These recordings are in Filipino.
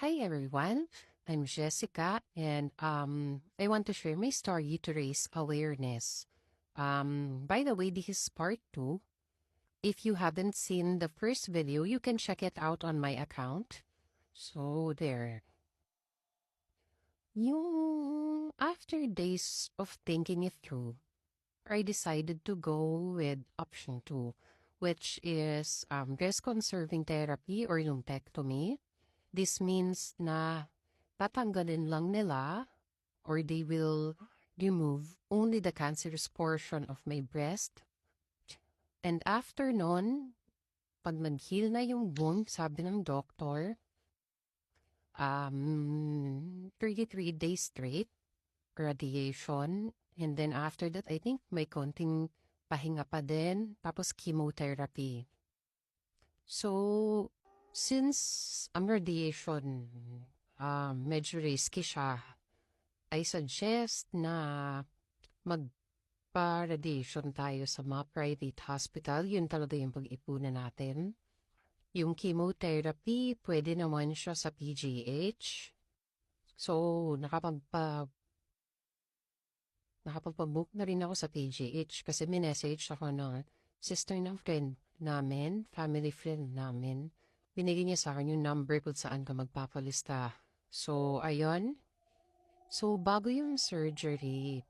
Hi everyone, I'm Jessica and I want to share my story to raise awareness. By the way, this is part 2. If you haven't seen the first video, you can check it out on my account. So there. After days of thinking it through, I decided to go with option 2, which is breast conserving therapy or lumpectomy. This means na tatanggalin lang nila or they will remove only the cancerous portion of my breast. And after nun, pag nag-heal na yung wound, sabi ng doctor, 33 days straight, radiation. And then after that, I think may konting pahinga pa din, tapos chemotherapy. So, since ang radiation, medyo risky siya, I suggest na magpa-radiation tayo sa mga private hospital. Yun talaga yung pag-ipunan natin. Yung chemotherapy, pwede naman siya sa PGH. So, nakapagpa-book na rin ako sa PGH kasi minessage ako ng sister ng friend namin, family friend namin. Binigay niya sa akin yung number kung saan ka magpapalista. So, ayun. So, bago yung surgery,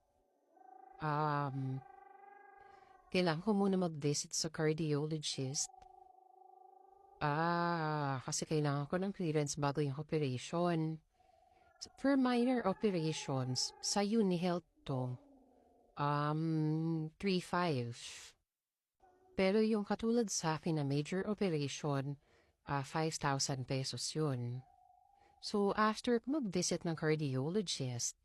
kailangan ko muna mag-visit sa cardiologist. Kasi kailangan ko ng clearance bago yung operation. For minor operations, sa UniHealth to, 3,500. Pero yung katulad sa akin na major operation, 5,000 pesos yun. So, after mag-visit ng cardiologist,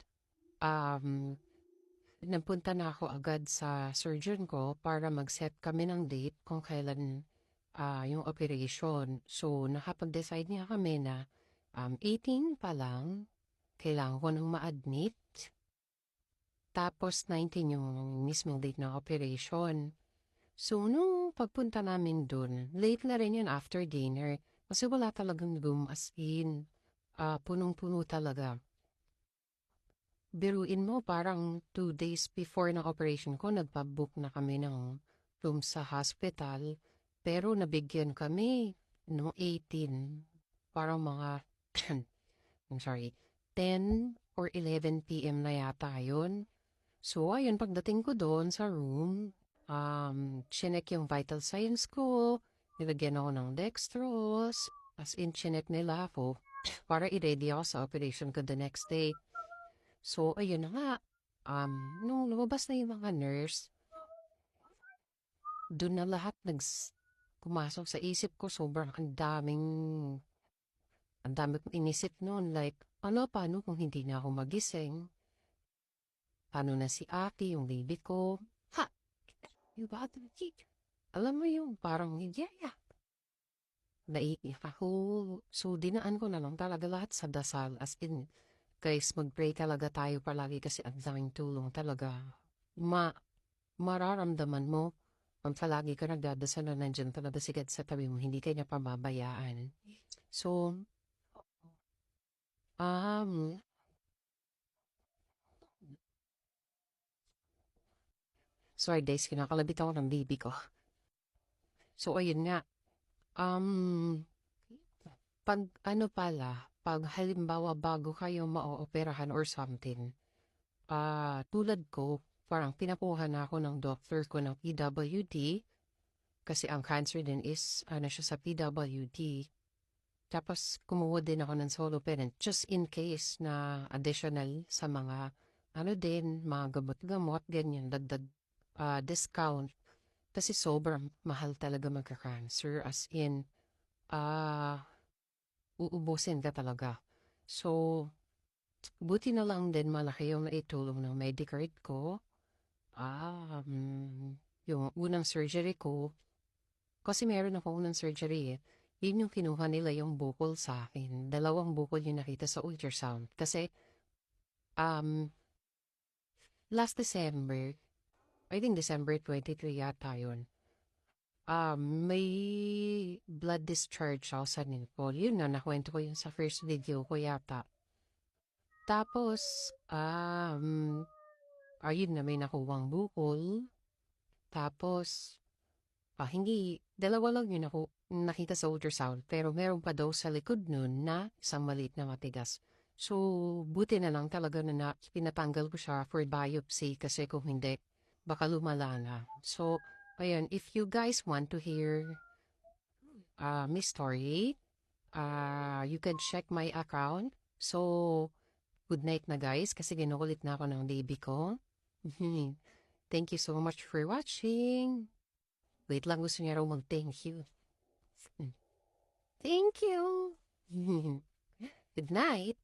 napunta na ako agad sa surgeon ko para mag-set kami ng date kung kailan yung operation. So, nakapag-decide niya kami na 18 pa lang, kailangan ko nang ma-admit. Tapos 19 yung mismong date ng operation. So, nung pagpunta namin dun, late na rin yun after dinner. Kasi wala talagang room as in. Punong-puno talaga. Biruin mo, parang 2 days before ng operation ko, nagpa-book na kami ng room sa hospital. Pero nabigyan kami noong 18. Parang mga, I'm sorry, 10 or 11 p.m. na yata yun. So, ayun, pagdating ko doon sa room, chinek yung vital signs ko, nilagyan ako ng dextrose, as in chinek nila ako para i-ready ako sa operation ko the next day. So, ayun na nga, nung lumabas na yung mga nurse, doon na lahat pumasok sa isip ko, sobrang ang dami kong inisip noon, like, paano kung hindi na ako magising? Paano na si Aki, yung baby ko? Ha! Diba? Alam mo yung parang, yeah. Naiiyak ako. So, dinaan ko na lang talaga lahat sa dasal. As in, guys, mag-pray talaga tayo palagi kasi ang daming tulong talaga. Mararamdaman mo, ang palagi ka nagdadasal na nandiyan talaga si God sa tabi mo, hindi ka niya pababayaan. So, sorry guys, kinakalabit ako ng baby ko. So, ayun nga, pag halimbawa bago kayo ma-operahan or something, tulad ko, parang pinakuha na ako ng doctor ko ng PWD kasi ang cancer din is siya sa PWD. Tapos kumuha din ako ng solo parent just in case na additional sa mga mga gamot-gamot, ganyan, dagdag discount. Kasi sobrang mahal talaga magka-cancer as in uubusin ka talaga. So, buti na lang din malaki yung naitulong ng Medicare ko. Yung unang surgery ko, kasi meron ako unang surgery eh. Yun yung kinuha nila yung bukol sa akin. 2 bukol yung nakita sa ultrasound. Kasi, last December, I think December 23 yata yun, may blood discharge ako sa nipple. Yun na, nakwento ko yun sa first video ko yata. Tapos, ayun na may nakuwang bukol. Tapos, hindi, dalawa lang yun ako nakita sa ultrasound. Pero meron pa daw sa likod nun na isang maliit na matigas. So, buti na lang talaga na pinatanggal ko siya for biopsy kasi kung hindi, baka lumala na. So, ayun, if you guys want to hear my story, you can check my account. So, good night na guys kasi ginukulit na ako ng baby ko. Thank you so much for watching. Wait lang, gusto niya raw mag-thank you. Thank you. Good night.